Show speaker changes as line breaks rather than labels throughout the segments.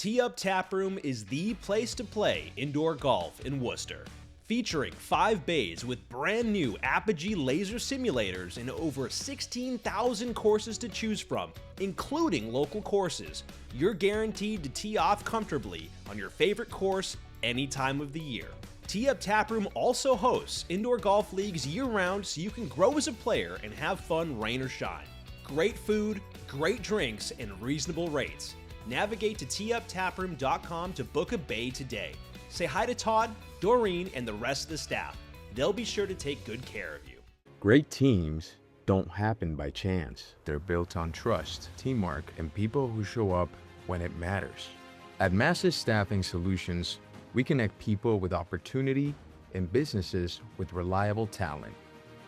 𝗬𝗪 Taproom is the place to play indoor golf in Worcester. Featuring 5 bays with brand new 𝗥𝗶𝗰 laser simulators and over 16,000 courses to choose from, including local courses, you're guaranteed to tee off comfortably on your favorite course any time of the year. 𝗬𝗪 Taproom also hosts indoor golf leagues year-round so you can grow as a player and have fun rain or shine. Great food, great drinks, and reasonable rates. Navigate to 𝗬𝗪taproom.com to book a bay today. Say hi to Todd, Doreen, and the rest of the staff. They'll be sure to take good care of you.
Great teams don't happen by chance. They're built on trust, teamwork, and people who show up when it matters. At Massive Staffing Solutions, we connect people with opportunity and businesses with reliable talent.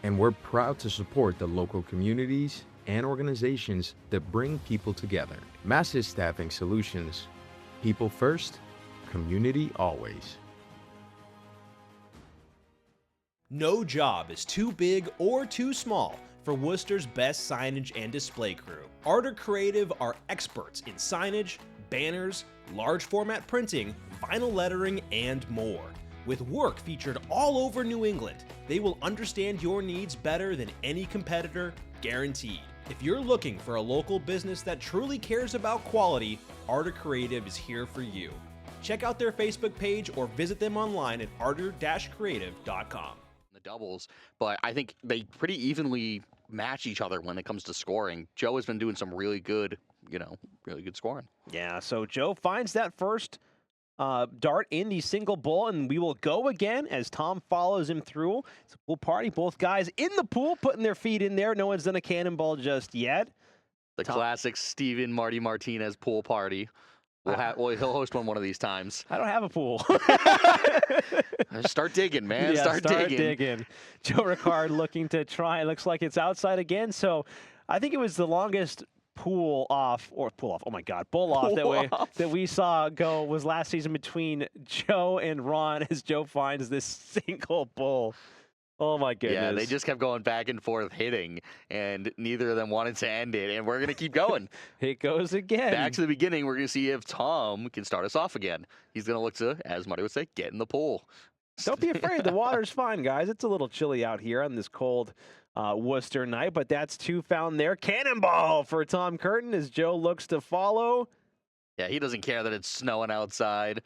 And we're proud to support the local communities and organizations that bring people together. Massive Staffing Solutions. People first, community always.
No job is too big or too small for Worcester's best signage and display crew. Art Creative are experts in signage, banners, large format printing, vinyl lettering, and more. With work featured all over New England, they will understand your needs better than any competitor, guaranteed. If you're looking for a local business that truly cares about quality, Art Creative is here for you. Check out their Facebook page or visit them online at art-creative.com.
The doubles, but I think they pretty evenly match each other when it comes to scoring. Joe has been doing some really good, really good scoring.
Yeah, so Joe finds that first dart in the single bull, and we will go again as Tom follows him through. It's a pool party. Both guys in the pool putting their feet in there. No one's done a cannonball just yet.
The classic Steven Marty Martinez pool party. He'll host one of these times.
I don't have a pool.
Start digging, man.
Yeah,
start digging.
Joe Ricard looking to try. It looks like it's outside again. So I think it was the longest pull off. Oh my God, bull off that we saw go was last season between Joe and Ron as Joe finds this single bull. Oh my goodness.
Yeah, they just kept going back and forth hitting, and neither of them wanted to end it, and we're going to keep going.
It goes again.
Back to the beginning, we're going to see if Tom can start us off again. He's going to look to, as Marty would say, get in the pool.
Don't be afraid. The water's fine, guys. It's a little chilly out here on this cold Worcester night, but that's 2 found there. Cannonball for Tom Curtin as Joe looks to follow.
Yeah, he doesn't care that it's snowing outside.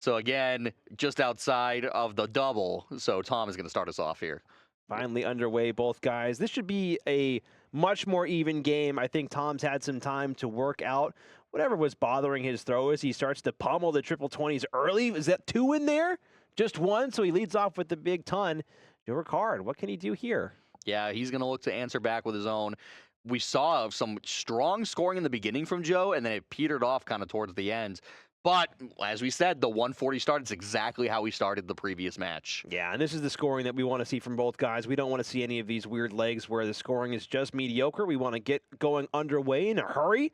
So again, just outside of the double. So Tom is going to start us off here.
Finally underway, both guys. This should be a much more even game. I think Tom's had some time to work out whatever was bothering his throw as he starts to pummel the triple 20s early. Is that 2 in there? Just 1, so he leads off with the big ton. Joe Ricard, what can he do here?
Yeah, he's going to look to answer back with his own. We saw some strong scoring in the beginning from Joe, and then it petered off kind of towards the end. But, as we said, the 140 start is exactly how we started the previous match.
Yeah, and this is the scoring that we want to see from both guys. We don't want to see any of these weird legs where the scoring is just mediocre. We want to get going underway in a hurry.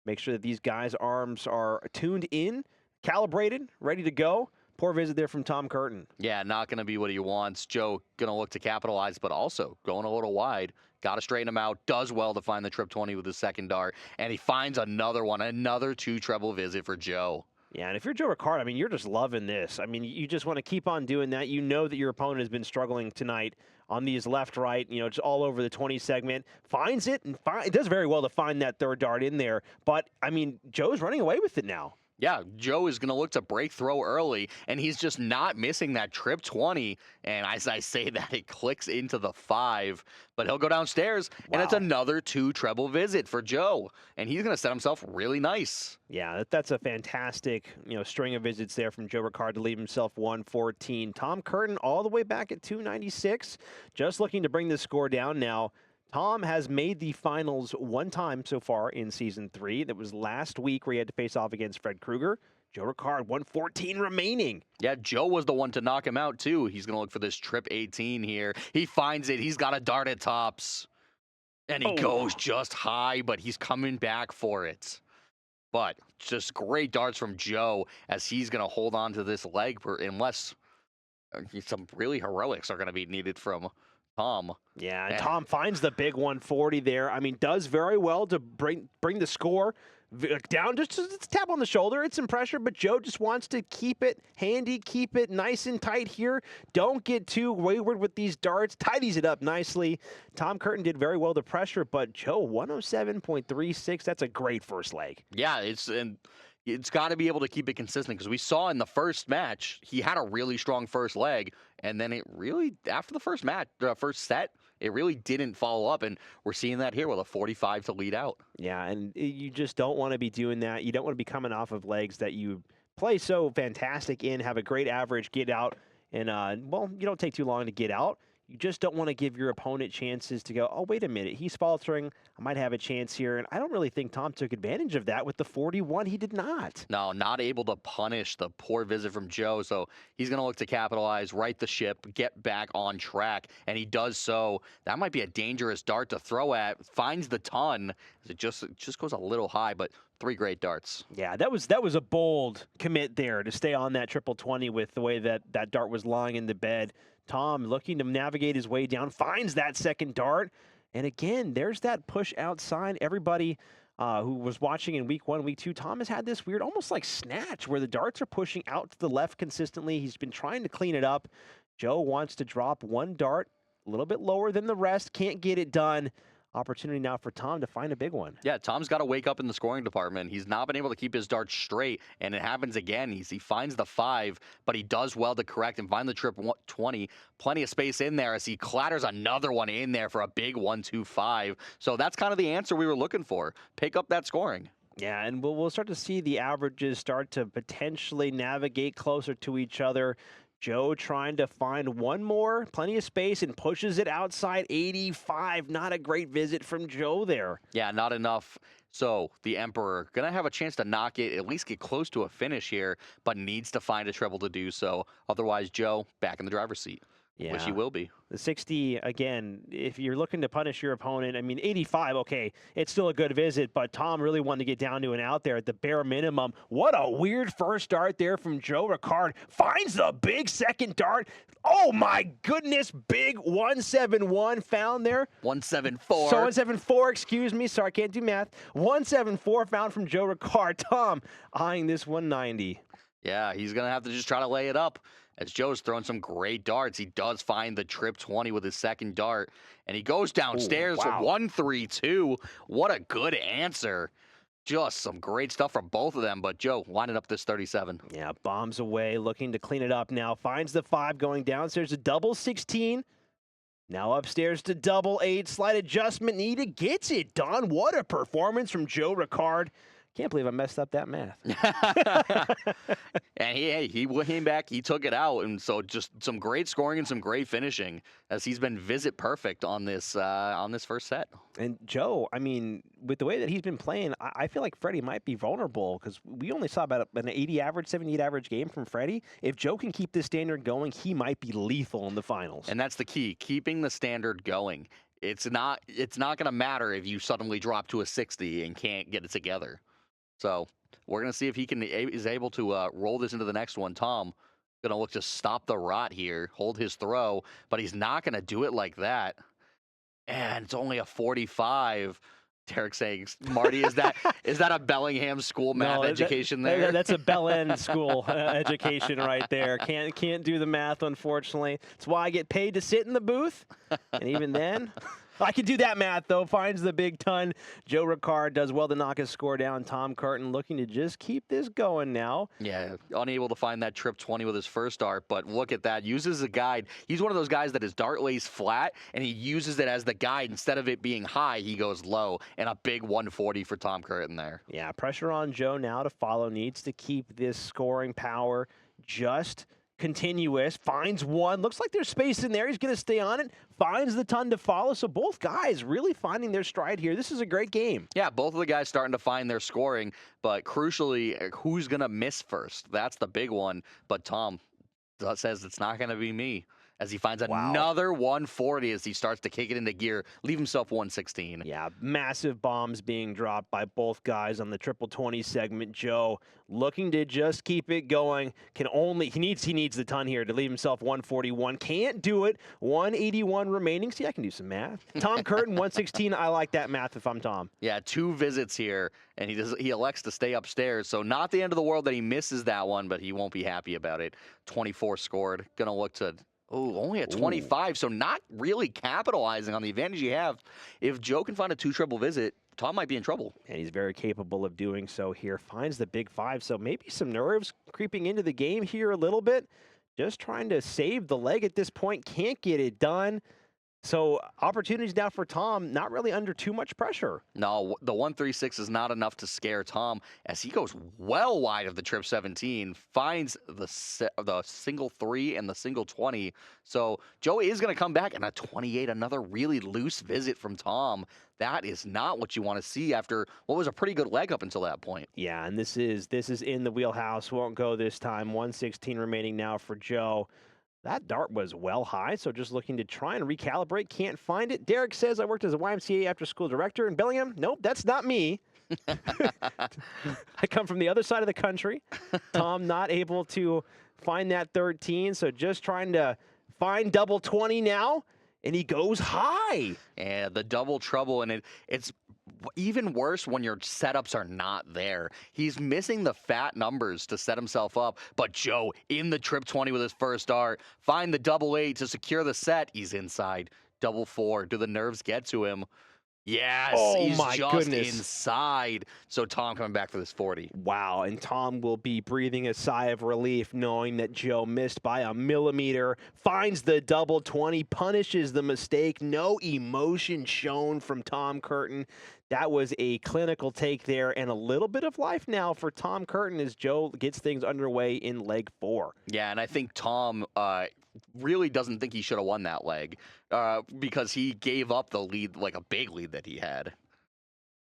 Make sure that these guys' arms are tuned in, calibrated, ready to go. Poor visit there from Tom Curtin.
Yeah, not going to be what he wants. Joe going to look to capitalize, but also going a little wide. Got to straighten him out. Does well to find the trip 20 with his second dart. And he finds another one, another 2 treble visit for Joe.
Yeah, and if you're Joe Ricard, I mean, you're just loving this. I mean, you just want to keep on doing that. You know that your opponent has been struggling tonight on these left-right, just all over the 20 segment. Finds it, and it does very well to find that third dart in there. But, I mean, Joe's running away with it now.
Yeah, Joe is going to look to break throw early, and he's just not missing that trip 20. And as I say that, it clicks into the 5. But he'll go downstairs, and it's another 2 treble visit for Joe. And he's going to set himself really nice.
Yeah, that's a fantastic string of visits there from Joe Ricard to leave himself 114. Tom Curtin all the way back at 296, just looking to bring the score down now. Tom has made the finals 1 time so far in Season 3. That was last week where he had to face off against Fred Krueger. Joe Ricard, 114 remaining.
Yeah, Joe was the one to knock him out, too. He's going to look for this trip 18 here. He finds it. He's got a dart at tops. And he goes just high, but he's coming back for it. But just great darts from Joe as he's going to hold on to this leg unless some really heroics are going to be needed from Tom.
Yeah, and Tom finds the big 140 there. I mean, does very well to bring the score Down, just tap on the shoulder. It's some pressure, but Joe just wants to keep it handy, keep it nice and tight here. Don't get too wayward with these darts. Tidies it up nicely. Tom Curtin did very well to pressure, but Joe, 107.36. That's a great first leg.
Yeah, it's got to be able to keep it consistent because we saw in the first match he had a really strong first leg, and then it really, after the first set, it really didn't follow up, and we're seeing that here with a 45 to lead out.
Yeah, and you just don't want to be doing that. You don't want to be coming off of legs that you play so fantastic in, have a great average, get out, and, well, you don't take too long to get out. You just don't want to give your opponent chances to go, oh, wait a minute, he's faltering. I might have a chance here. And I don't really think Tom took advantage of that with the 41. He did not.
No, not able to punish the poor visit from Joe. So he's going to look to capitalize, right the ship, get back on track. And he does so. That might be a dangerous dart to throw at. Finds the ton. It just goes a little high, but 3 great darts.
Yeah, that was a bold commit there to stay on that triple 20 with the way that that dart was lying in the bed. Tom looking to navigate his way down, finds that second dart. And again, there's that push outside. Everybody who was watching in week 1, week 2, Tom has had this weird, almost like snatch, where the darts are pushing out to the left consistently. He's been trying to clean it up. Joe wants to drop one dart a little bit lower than the rest. Can't get it done. Opportunity now for Tom to find a big one.
Yeah, Tom's got to wake up in the scoring department. He's not been able to keep his darts straight, and it happens again. He finds the 5, but he does well to correct and find the trip 20. Plenty of space in there as he clatters another one in there for a big 1-2-5. So that's kind of the answer we were looking for. Pick up that scoring.
Yeah, and we'll start to see the averages start to potentially navigate closer to each other. Joe trying to find one more, plenty of space, and pushes it outside 85. Not a great visit from Joe there.
Yeah, not enough. So the Emperor going to have a chance to knock it, at least get close to a finish here, but needs to find a treble to do so. Otherwise, Joe back in the driver's seat.
Yeah.
Which he will be.
The 60, again, if you're looking to punish your opponent, I mean, 85, okay, it's still a good visit, but Tom really wanted to get down to an out there at the bare minimum. What a weird first dart there from Joe Ricard. Finds the big second dart. Oh, my goodness, big 171 found there.
174.
So 174, excuse me. Sorry, I can't do math. 174 found from Joe Ricard. Tom eyeing this 190.
Yeah, he's going to have to just try to lay it up. As Joe's throwing some great darts, he does find the trip 20 with his second dart, and he goes downstairs for 1-3-2. What a good answer. Just some great stuff from both of them, but Joe lining up this 37.
Yeah, bombs away, looking to clean it up now. Finds the 5 going downstairs to double 16. Now upstairs to double 8. Slight adjustment needed. Gets it done. What a performance from Joe Ricard. Can't believe I messed up that math.
And he came back, he took it out, and so just some great scoring and some great finishing as he's been visit perfect on this first set.
And Joe, I mean, with the way that he's been playing, I feel like Freddie might be vulnerable because we only saw about an 80 average, 78 average game from Freddie. If Joe can keep this standard going, he might be lethal in the finals.
And that's the key, keeping the standard going. It's not going to matter if you suddenly drop to a 60 and can't get it together. So we're going to see if he is able to roll this into the next one. Tom going to look to stop the rot here, hold his throw, but he's not going to do it like that. And it's only a 45. Derek saying, Marty, is that a Bellingham school math education there?
That's a Bell End school education right there. Can't do the math, unfortunately. That's why I get paid to sit in the booth. And even then, I can do that math, though. Finds the big ton. Joe Ricard does well to knock his score down. Tom Curtin looking to just keep this going now.
Yeah, unable to find that trip 20 with his first dart, but look at that. Uses a guide. He's one of those guys that his dart lays flat, and he uses it as the guide. Instead of it being high, he goes low, and a big 140 for Tom Curtin there.
Yeah, pressure on Joe now to follow. Needs to keep this scoring power just continuous. Finds one. Looks like there's space in there. He's going to stay on it. Finds the ton to follow. So both guys really finding their stride here. This is a great game.
Yeah, both of the guys starting to find their scoring, but crucially, who's going to miss first? That's the big one. But Tom says it's not going to be me. as he finds another 140 as he starts to kick it into gear, leave himself 116.
Yeah, massive bombs being dropped by both guys on the triple 20 segment. Joe looking to just keep it going. He needs the ton here to leave himself 141. Can't do it. 181 remaining. See, I can do some math. Tom Curtin 116. I like that math if I'm Tom.
Yeah, 2 visits here, and he elects to stay upstairs. So not the end of the world that he misses that one, but he won't be happy about it. 24 scored. Gonna look to only a 25, so not really capitalizing on the advantage you have. If Joe can find a 2 triple visit, Tom might be in trouble.
And he's very capable of doing so here. Finds the big 5, so maybe some nerves creeping into the game here a little bit. Just trying to save the leg at this point. Can't get it done. So opportunities now for Tom, not really under too much pressure.
No, the 136 is not enough to scare Tom as he goes well wide of the trip 17, finds the single 3 and the single 20. So Joe is going to come back, and a 28, another really loose visit from Tom. That is not what you want to see after what was a pretty good leg up until that point.
Yeah, and this is in the wheelhouse. Won't go this time. 116 remaining now for Joe. That dart was well high, so just looking to try and recalibrate. Can't find it. Derek says, I worked as a YMCA after-school director in Bellingham. Nope, that's not me. I come from the other side of the country. Tom not able to find that 13, so just trying to find double 20 now, and he goes high.
Yeah, the double trouble, and it's even worse when your setups are not there. He's missing the fat numbers to set himself up, but Joe in the trip 20 with his first dart, find the double 8 to secure the set. He's inside. Double 4. Do the nerves get to him? Yes, he's just inside. So Tom coming back for this 40.
Wow, and Tom will be breathing a sigh of relief knowing that Joe missed by a millimeter, finds the double 20, punishes the mistake. No emotion shown from Tom Curtin. That was a clinical take there, and a little bit of life now for Tom Curtin as Joe gets things underway in leg 4.
Yeah, and I think Tom really doesn't think he should have won that leg because he gave up the lead, like a big lead that he had.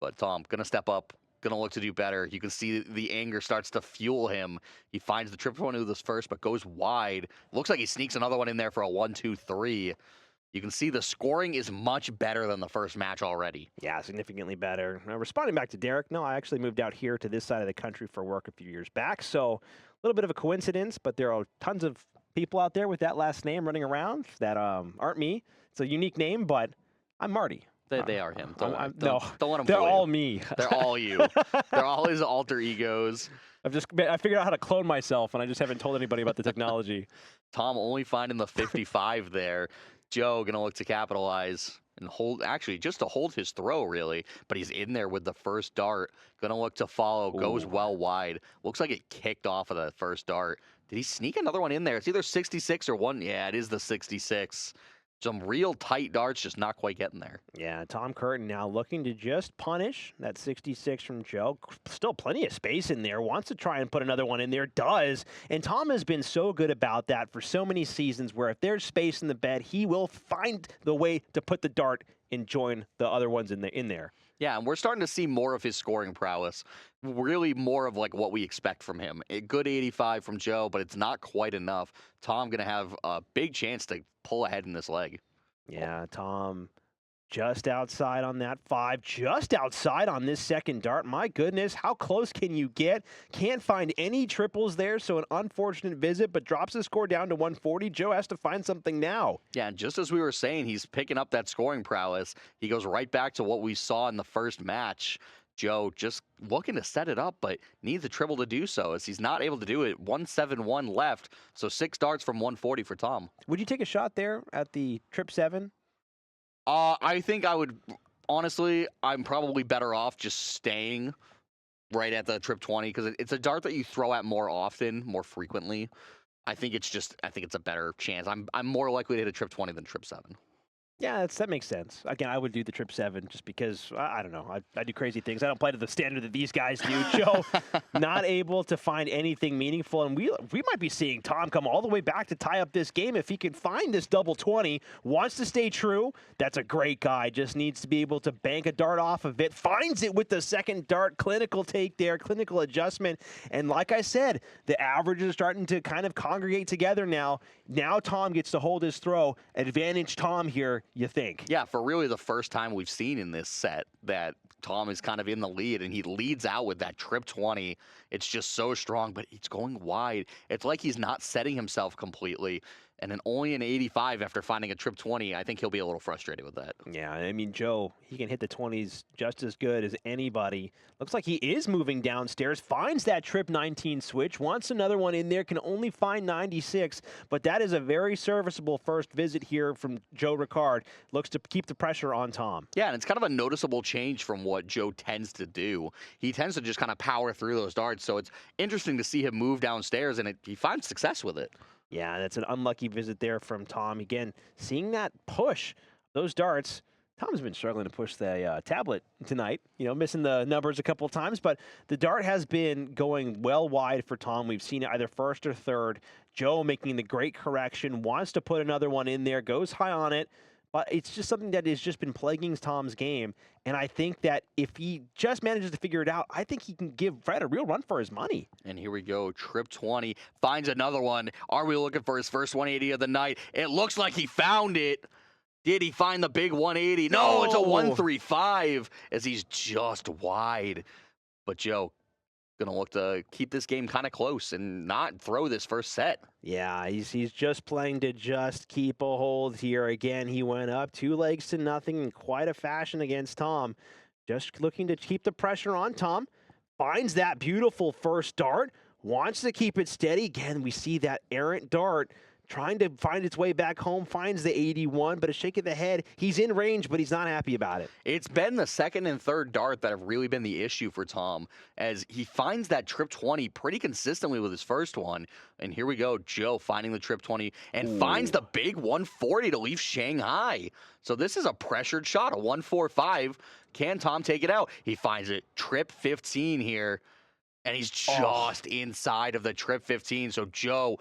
But Tom, going to step up, going to look to do better. You can see the anger starts to fuel him. He finds the triple 20 with his first, but goes wide. Looks like he sneaks another one in there for a 1-2-3. You can see the scoring is much better than the first match already.
Yeah, significantly better. Now, responding back to Derek, no, I actually moved out here to this side of the country for work a few years back, so a little bit of a coincidence, but there are tons of people out there with that last name running around that aren't me. It's a unique name, but I'm Marty.
They are him. Don't let them
they're
fool
all
you.
Me.
They're all you. They're all his alter egos.
I figured out how to clone myself, and I just haven't told anybody about the technology.
Tom only finding the 55 there. Joe going to look to capitalize and hold, actually, just to hold his throw, really. But he's in there with the first dart. Going to look to follow. Goes well wide. Looks like it kicked off of the first dart. Did he sneak another one in there? It's either 66 or 1. Yeah, it is the 66. Some real tight darts, just not quite getting there.
Yeah, Tom Curtin now looking to just punish that 66 from Joe. Still plenty of space in there. Wants to try and put another one in there. Does. And Tom has been so good about that for so many seasons where if there's space in the bed, he will find the way to put the dart and join the other ones in there.
Yeah, and we're starting to see more of his scoring prowess. Really more of like what we expect from him. A good 85 from Joe, but it's not quite enough. Tom going to have a big chance to pull ahead in this leg.
Yeah, Tom just outside on that 5, just outside on this second dart. My goodness, how close can you get? Can't find any triples there, so an unfortunate visit, but drops the score down to 140. Joe has to find something now.
Yeah, and just as we were saying, he's picking up that scoring prowess. He goes right back to what we saw in the first match. Joe just looking to set it up, but needs a triple to do so, as he's not able to do it. 171 left, so 6 darts from 140 for Tom.
Would you take a shot there at the trip 7?
I think I would, honestly, I'm probably better off just staying right at the trip 20, because it's a dart that you throw at more often, more frequently. I think it's a better chance. I'm more likely to hit a trip 20 than trip 7.
Yeah, that makes sense. Again, I would do the trip 7 just because, I don't know, I do crazy things. I don't play to the standard that these guys do. Joe, not able to find anything meaningful, and we might be seeing Tom come all the way back to tie up this game if he can find this double 20. Wants to stay true. That's a great guy. Just needs to be able to bank a dart off of it. Finds it with the second dart. Clinical take there, clinical adjustment. And like I said, the averages are starting to kind of congregate together now. Now Tom gets to hold his throw. Advantage Tom here, you think?
Yeah, for really the first time we've seen in this set that Tom is kind of in the lead, and he leads out with that trip 20. It's just so strong, but it's going wide. It's like he's not setting himself completely. And then only an 85 after finding a trip 20, I think he'll be a little frustrated with that.
Yeah, I mean, Joe, he can hit the 20s just as good as anybody. Looks like he is moving downstairs, finds that trip 19 switch, wants another one in there, can only find 96, but that is a very serviceable first visit here from Joe Ricard. Looks to keep the pressure on Tom.
Yeah, and it's kind of a noticeable change from what Joe tends to do. He tends to just kind of power through those darts, so it's interesting to see him move downstairs, and he finds success with it.
Yeah, that's an unlucky visit there from Tom. Again, seeing that push, those darts. Tom's been struggling to push the tablet tonight, missing the numbers a couple of times, but the dart has been going well wide for Tom. We've seen it either first or third. Joe making the great correction, wants to put another one in there, goes high on it, but it's just something that has just been plaguing Tom's game. And I think that if he just manages to figure it out, I think he can give Fred a real run for his money.
And here we go. Trip 20 finds another one. Are we looking for his first 180 of the night? It looks like he found it. Did he find the big 180? No, it's a 135 as he's just wide. But Joe, going to look to keep this game kind of close and not throw this first set.
Yeah, he's just playing to just keep a hold here. Again, he went up 2-0 in quite a fashion against Tom. Just looking to keep the pressure on Tom. Finds that beautiful first dart. Wants to keep it steady. Again, we see that errant dart trying to find its way back home, finds the 81, but a shake of the head. He's in range, but he's not happy about it.
It's been the second and third dart that have really been the issue for Tom, as he finds that trip 20 pretty consistently with his first one. And here we go, Joe finding the trip 20 and finds the big 140 to leave Shanghai. So this is a pressured shot, a 145. Can Tom take it out? He finds it, trip 15 here, and he's just inside of the trip 15. So Joe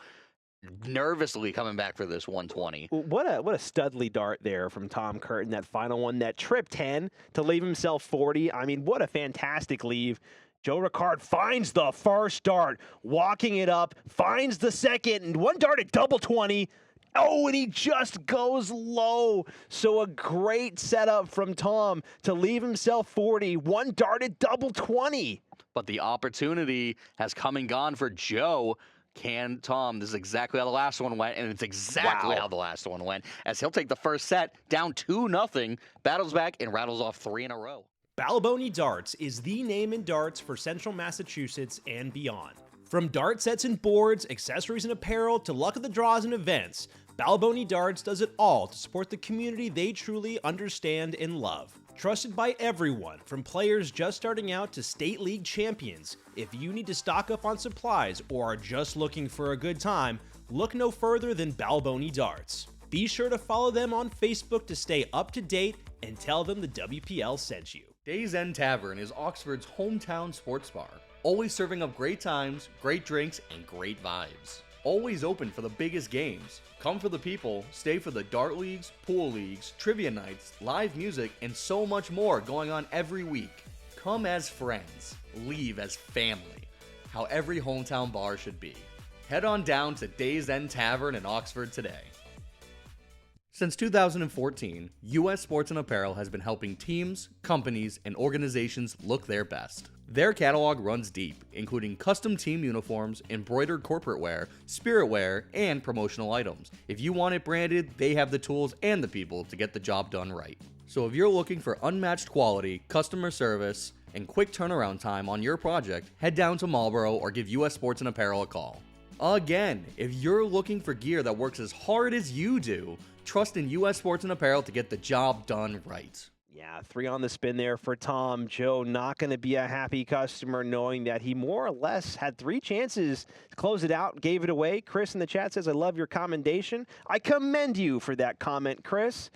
nervously coming back for this 120.
What a studly dart there from Tom Curtin, that final one, that trip 10 to leave himself 40. I mean, what a fantastic leave. Joe Ricard finds the first dart, walking it up, finds the second, and one dart at double 20. Oh, and he just goes low. So a great setup from Tom to leave himself 40. One dart at double 20.
But the opportunity has come and gone for Joe. Can Tom? This is exactly how the last one went, and it's exactly how the last one went, as he'll take the first set down 2-0, battles back, and rattles off 3 in a row.
𝗪𝗪𝗀𝗎𝗪 Darts is the name in darts for Central Massachusetts and beyond. From dart sets and boards, accessories and apparel, to luck of the draws and events, 𝗪𝗪𝗀𝗎𝗪 Darts does it all to support the community they truly understand and love. Trusted by everyone, from players just starting out to state league champions, if you need to stock up on supplies or are just looking for a good time, look no further than 𝗪𝗪𝗀𝗎𝗪 Darts. Be sure to follow them on Facebook to stay up to date and tell them the WPL sent you.
Days End Tavern is Oxford's hometown sports bar, always serving up great times, great drinks, and great vibes. Always open for the biggest games. Come for the people, stay for the dart leagues, pool leagues, trivia nights, live music, and so much more going on every week. Come as friends, leave as family. How every hometown bar should be. Head on down to Days End Tavern in Oxford today. Since 2014, U.S. Sports and Apparel has been helping teams, companies, and organizations look their best. Their catalog runs deep, including custom team uniforms, embroidered corporate wear, spirit wear, and promotional items. If you want it branded, they have the tools and the people to get the job done right. So if you're looking for unmatched quality, customer service, and quick turnaround time on your project, head down to Marlboro or give U.S. Sports and Apparel a call. Again, if you're looking for gear that works as hard as you do, trust in U.S. Sports and Apparel to get the job done right.
Yeah, 3 on the spin there for Tom. Joe not going to be a happy customer knowing that he more or less had 3 chances to close it out, gave it away. Chris in the chat says, I love your commendation. I commend you for that comment, Chris.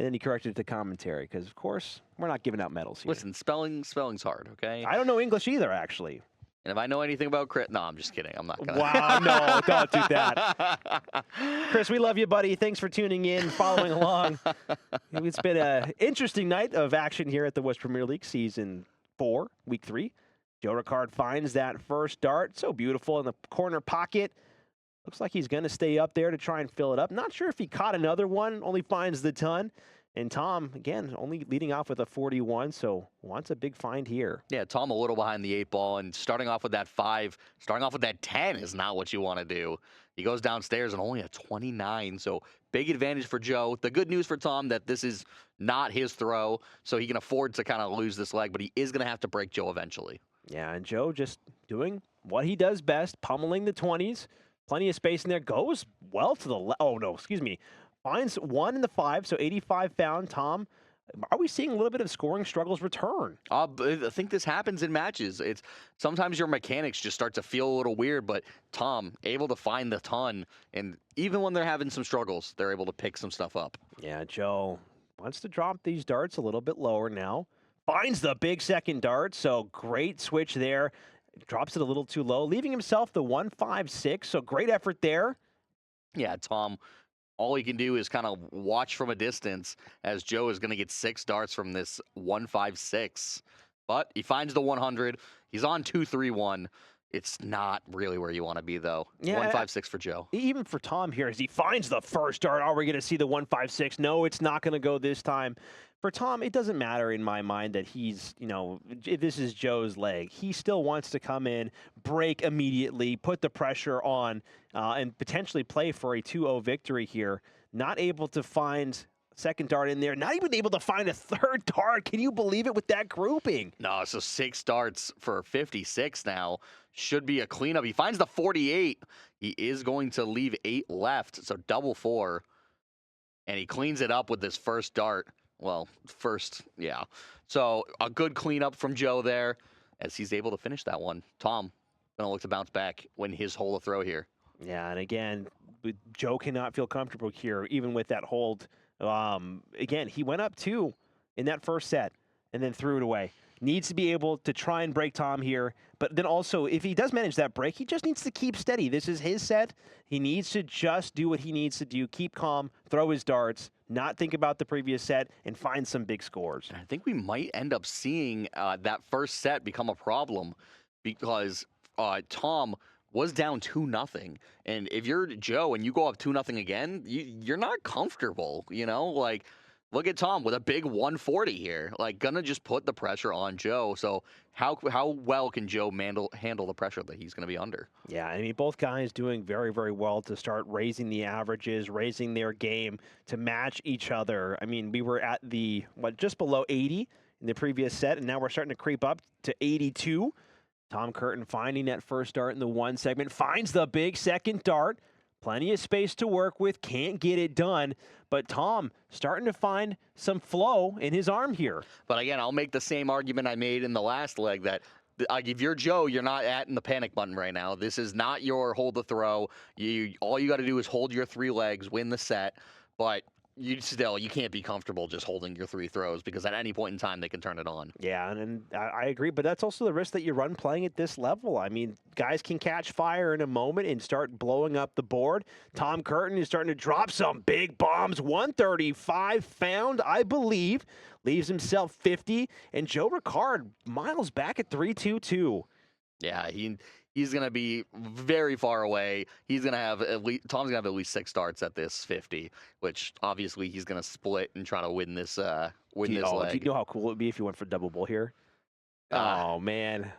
And then he corrected the commentary because, of course, we're not giving out medals here.
Listen, spelling's hard, okay?
I don't know English either, actually.
And if I know anything about Chris, no, I'm just kidding. I'm not gonna.
Wow, no, don't do that. Chris, we love you, buddy. Thanks for tuning in, following along. It's been an interesting night of action here at the West Premier League Season 4, Week 3. Joe Ricard finds that first dart. So beautiful in the corner pocket. Looks like he's going to stay up there to try and fill it up. Not sure if he caught another one, only finds the ton. And Tom, again, only leading off with a 41, so wants a big find here.
Yeah, Tom a little behind the 8 ball, and starting off with that 5, starting off with that 10 is not what you want to do. He goes downstairs and only a 29, so big advantage for Joe. The good news for Tom that this is not his throw, so he can afford to kind of lose this leg, but he is going to have to break Joe eventually.
Yeah, and Joe just doing what he does best, pummeling the 20s. Plenty of space in there. Goes well to the left. Oh, no, excuse me. Finds 1 in the 5, so 85 found. Tom, are we seeing a little bit of scoring struggles return?
I think this happens in matches. It's sometimes your mechanics just start to feel a little weird, but Tom able to find the ton, and even when they're having some struggles, they're able to pick some stuff up.
Yeah, Joe wants to drop these darts a little bit lower now. Finds the big second dart, so great switch there. Drops it a little too low, leaving himself the 156, so great effort there.
Yeah, Tom, all he can do is kind of watch from a distance as Joe is going to get 6 darts from this 156. But he finds the 100. He's on 2-3-1. It's not really where you want to be, though.
Yeah,
156 for Joe.
Even for Tom here, as he finds the first dart, are we going to see the 156? No, it's not going to go this time. For Tom, it doesn't matter in my mind that he's, this is Joe's leg. He still wants to come in, break immediately, put the pressure on, and potentially play for a 2-0 victory here. Not able to find second dart in there. Not even able to find a third dart. Can you believe it with that grouping?
No, so 6 darts for 56 now. Should be a cleanup. He finds the 48. He is going to leave 8 left, so double 4. And he cleans it up with this first dart. Well, first, yeah. So a good cleanup from Joe there as he's able to finish that one. Tom going to look to bounce back, win his hole of throw here.
Yeah, and again, Joe cannot feel comfortable here, even with that hold. Again, he went up 2 in that first set and then threw it away. Needs to be able to try and break Tom here. But then also, if he does manage that break, he just needs to keep steady. This is his set. He needs to just do what he needs to do. Keep calm, throw his darts, not think about the previous set, and find some big scores.
I think we might end up seeing that first set become a problem because Tom was down 2-0. And if you're Joe and you go up 2-0 again, you're not comfortable, Like, look at Tom with a big 140 here. Like, gonna just put the pressure on Joe. So how well can Joe handle the pressure that he's gonna be under?
Yeah, I mean, both guys doing very, very well to start raising the averages, raising their game to match each other. I mean, we were at the, just below 80 in the previous set, and now we're starting to creep up to 82. Tom Curtin finding that first dart in the 1 segment, finds the big second dart. Plenty of space to work with, can't get it done. But Tom starting to find some flow in his arm here.
But again, I'll make the same argument I made in the last leg that if you're Joe, you're not in the panic button right now. This is not your hold the throw. All you got to do is hold your 3 legs, win the set. But you can't be comfortable just holding your 3 throws because at any point in time they can turn it on.
Yeah, and I agree, but that's also the risk that you run playing at this level. I mean, guys can catch fire in a moment and start blowing up the board. Tom Curtin is starting to drop some big bombs. 135 found, I believe, leaves himself 50, and Joe Ricard miles back at 3-2-2.
Yeah, he's going to be very far away. He's going to have Tom's going to have at least 6 starts at this 50, which obviously he's going to split and try to win this leg.
Do you know how cool it would be if you went for double bull here? Oh, man.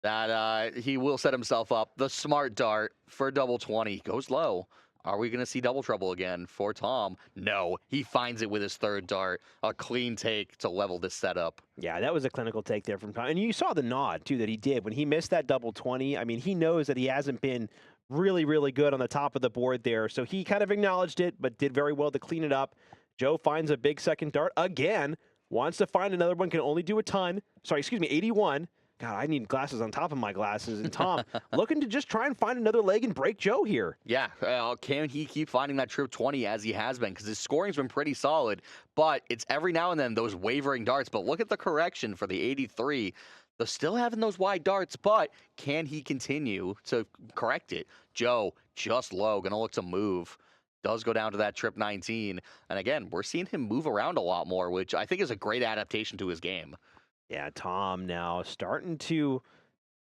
That he will set himself up. The smart dart for double 20 goes low. Are we going to see double trouble again for Tom? No. He finds it with his 3rd dart. A clean take to level this setup.
Yeah, that was a clinical take there from Tom. And you saw the nod, too, that he did. When he missed that double 20, I mean, he knows that he hasn't been really, really good on the top of the board there. So he kind of acknowledged it, but did very well to clean it up. Joe finds a big second dart again. Wants to find another one, can only do a ton. Sorry, excuse me, 81. God, I need glasses on top of my glasses. And Tom looking to just try and find another leg and break Joe here.
Yeah, can he keep finding that trip 20 as he has been? Because his scoring's been pretty solid, but it's every now and then those wavering darts. But look at the correction for the 83. They're still having those wide darts, but can he continue to correct it? Joe, just low, going to look to move. Does go down to that trip 19. And again, we're seeing him move around a lot more, which I think is a great adaptation to his game.
Yeah, Tom now starting to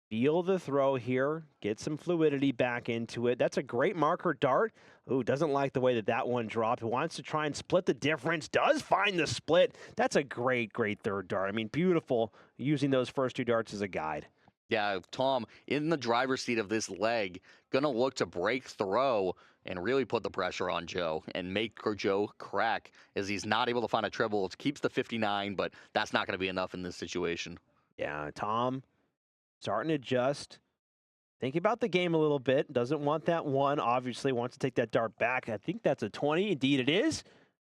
feel the throw here, get some fluidity back into it. That's a great marker dart. Ooh, doesn't like the way that that one dropped. Wants to try and split the difference. Does find the split. That's a great, great third dart. I mean, beautiful using those first two darts as a guide.
Yeah, Tom in the driver's seat of this leg, going to look to break throw and really put the pressure on Joe and make Joe crack as he's not able to find a treble. It keeps the 59, but that's not going to be enough in this situation.
Yeah, Tom starting to just think about the game a little bit. Doesn't want that one. Obviously wants to take that dart back. I think that's a 20. Indeed it is.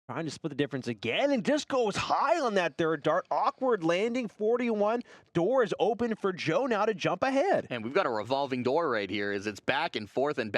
Trying to split the difference again and just goes high on that third dart. Awkward landing, 41. Door is open for Joe now to jump ahead.
And we've got a revolving door right here as it's back and forth, and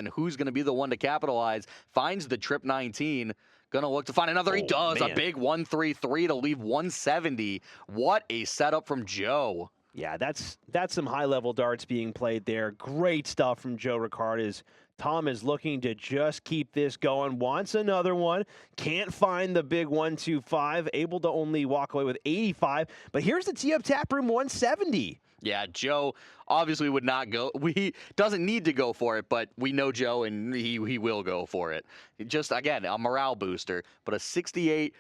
who's going to be the one to capitalize? Finds the trip 19. Going to look to find another. He does. Man. A big 133 to leave 170. What a setup from Joe.
Yeah, that's some high-level darts being played there. Great stuff from Joe Ricard as Tom is looking to just keep this going. Wants another one. Can't find the big 125. Able to only walk away with 85. But here's the tee-up tap room 170.
Yeah, Joe obviously would not go. He doesn't need to go for it, but we know Joe, and he will go for it. Just, again, a morale booster. But a 68,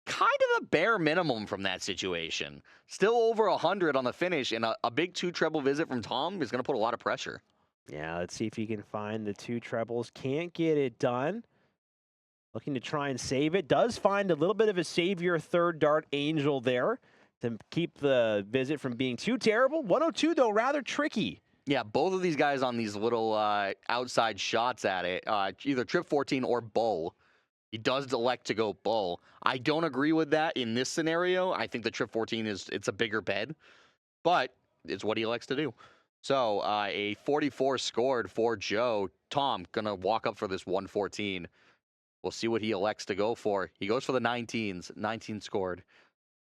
kind of the bare minimum from that situation. Still over 100 on the finish, and a big two treble visit from Tom is going to put a lot of pressure.
Yeah, let's see if he can find the two trebles. Can't get it done. Looking to try and save it. Does find a little bit of a savior third dart angel there to keep the visit from being too terrible. 102, though, rather tricky.
Yeah, both of these guys on these little outside shots at it, either trip 14 or bull. He does elect to go bull. I don't agree with that in this scenario. I think the trip 14 it's a bigger bed, but it's what he elects to do. So a 44 scored for Joe. Tom gonna walk up for this 114. We'll see what he elects to go for. He goes for the 19s. 19 scored.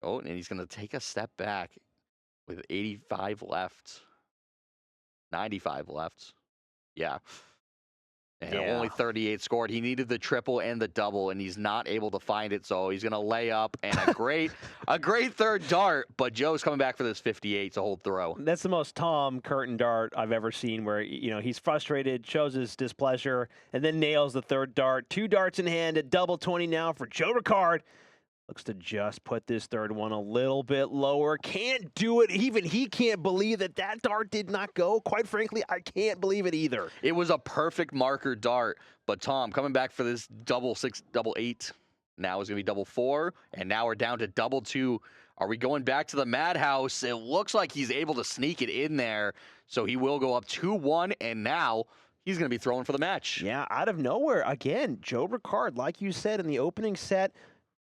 Oh, and he's gonna take a step back with 85 left. 95 left. Yeah. And only 38 scored. He needed the triple and the double, and he's not able to find it. So he's going to lay up, and a great third dart. But Joe's coming back for this 58 to hold throw.
That's the most Tom Curtin dart I've ever seen, where he's frustrated, shows his displeasure, and then nails the third dart. Two darts in hand at double 20 now for Joe Ricard. Looks to just put this third one a little bit lower. Can't do it. Even he can't believe that dart did not go. Quite frankly, I can't believe it either.
It was a perfect marker dart. But Tom coming back for this double 6, double 8. Now it's going to be double 4. And now we're down to double 2. Are we going back to the madhouse? It looks like he's able to sneak it in there. So he will go up 2-1. And now he's going to be throwing for the match.
Yeah, out of nowhere. Again, Joe Ricard, like you said in the opening set,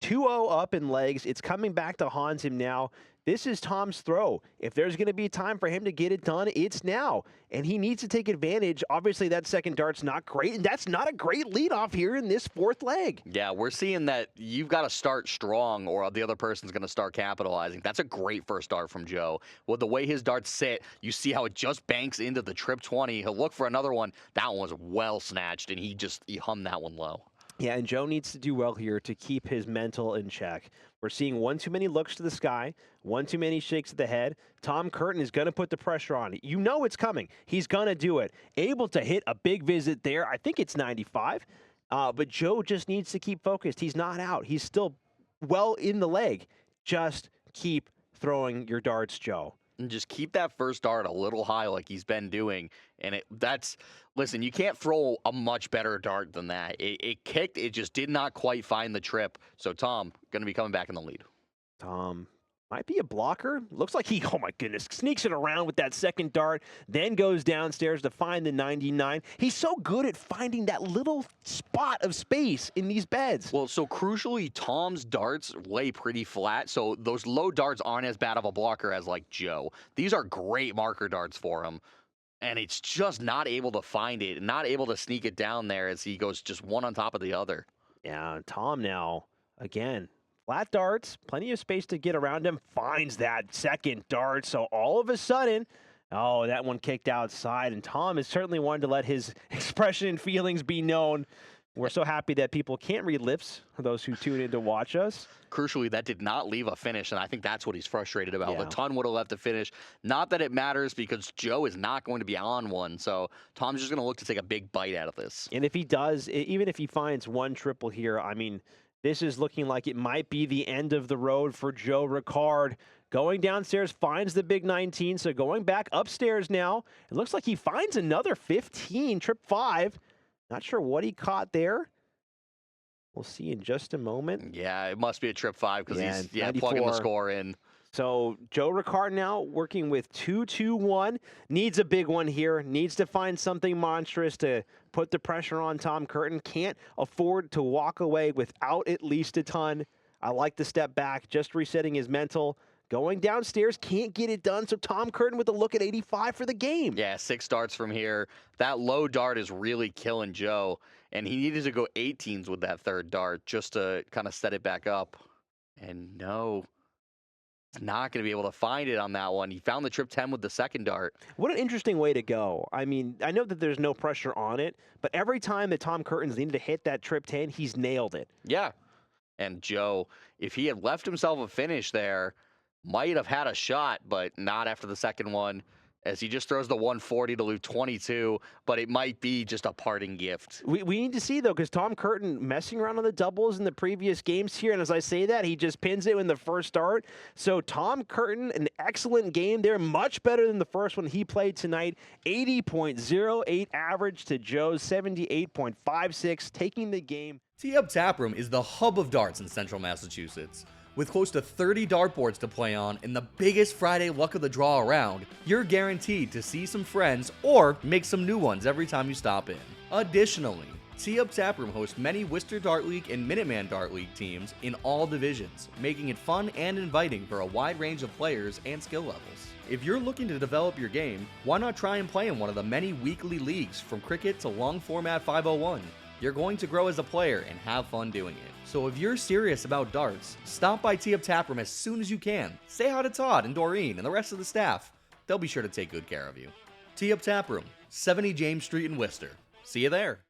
2-0 up in legs. It's coming back to haunt him now. This is Tom's throw. If there's going to be time for him to get it done, it's now. And he needs to take advantage. Obviously, that second dart's not great, and that's not a great leadoff here in this fourth leg.
Yeah, we're seeing that you've got to start strong or the other person's going to start capitalizing. That's a great first dart from Joe. Well, the way his darts sit, you see how it just banks into the trip 20. He'll look for another one. That one was well snatched, and he hummed that one low.
Yeah, and Joe needs to do well here to keep his mental in check. We're seeing one too many looks to the sky, one too many shakes of the head. Tom Curtin is going to put the pressure on. You know it's coming. He's going to do it. Able to hit a big visit there. I think it's 95. But Joe just needs to keep focused. He's not out. He's still well in the leg. Just keep throwing your darts, Joe.
And just keep that first dart a little high like he's been doing. And listen, you can't throw a much better dart than that. It kicked, it just did not quite find the trip. So Tom, going to be coming back in the lead.
Tom Might be a blocker. Looks like he, oh my goodness, sneaks it around with that second dart, then goes downstairs to find the 99. He's so good at finding that little spot of space in these beds.
Well, so crucially, Tom's darts lay pretty flat, so those low darts aren't as bad of a blocker as like Joe. These are great marker darts for him. And it's just not able to find it, not able to sneak it down there as he goes just one on top of the other.
Yeah, Tom now, again, flat darts, plenty of space to get around him, finds that second dart. So all of a sudden, oh, that one kicked outside. And Tom is certainly one to let his expression and feelings be known. We're so happy that people can't read lips, for those who tune in to watch us.
Crucially, that did not leave a finish, and I think that's what he's frustrated about.
Yeah.
The ton would have left a finish. Not that it matters, because Joe is not going to be on one, so Tom's just going to look to take a big bite out of this.
And if he does, even if he finds one triple here, I mean, this is looking like it might be the end of the road for Joe Ricard. Going downstairs, finds the big 19, so going back upstairs now. It looks like he finds another 15, trip 5. Not sure what he caught there. We'll see in just a moment.
Yeah, it must be a trip 5 because he's
94.
plugging the score in.
So Joe Ricard now working with 2-2-1. Needs a big one here. Needs to find something monstrous to put the pressure on Tom Curtin. Can't afford to walk away without at least a ton. I like the step back, just resetting his mental. Going downstairs, can't get it done, so Tom Curtin with a look at 85 for the game.
Yeah, 6 darts from here. That low dart is really killing Joe, and he needed to go 18s with that third dart just to kind of set it back up. And no, he's not going to be able to find it on that one. He found the trip 10 with the second dart.
What an interesting way to go. I mean, I know that there's no pressure on it, but every time that Tom Curtin's needed to hit that trip 10, he's nailed it.
Yeah, and Joe, if he had left himself a finish there, might have had a shot, but not after the second one, as he just throws the 140 to loot 22, but it might be just a parting gift.
We need to see, though, because Tom Curtin messing around on the doubles in the previous games here, and as I say that, he just pins it in the first start. So Tom Curtin, an excellent game there, much better than the first one he played tonight. 80.08 average to Joe's 78.56, taking the game.
𝗬𝗪 Tap Room is the hub of darts in central Massachusetts. With close to 30 dartboards to play on and the biggest Friday luck of the draw around, you're guaranteed to see some friends or make some new ones every time you stop in. Additionally, 𝗬𝗪 Tap Room hosts many Worcester Dart League and Minuteman Dart League teams in all divisions, making it fun and inviting for a wide range of players and skill levels. If you're looking to develop your game, why not try and play in one of the many weekly leagues from cricket to long format 501? You're going to grow as a player and have fun doing it. So if you're serious about darts, stop by 𝗬𝗪 Tap Room as soon as you can. Say hi to Todd and Doreen and the rest of the staff. They'll be sure to take good care of you. 𝗬𝗪 Tap Room, 70 James Street in Worcester. See you there.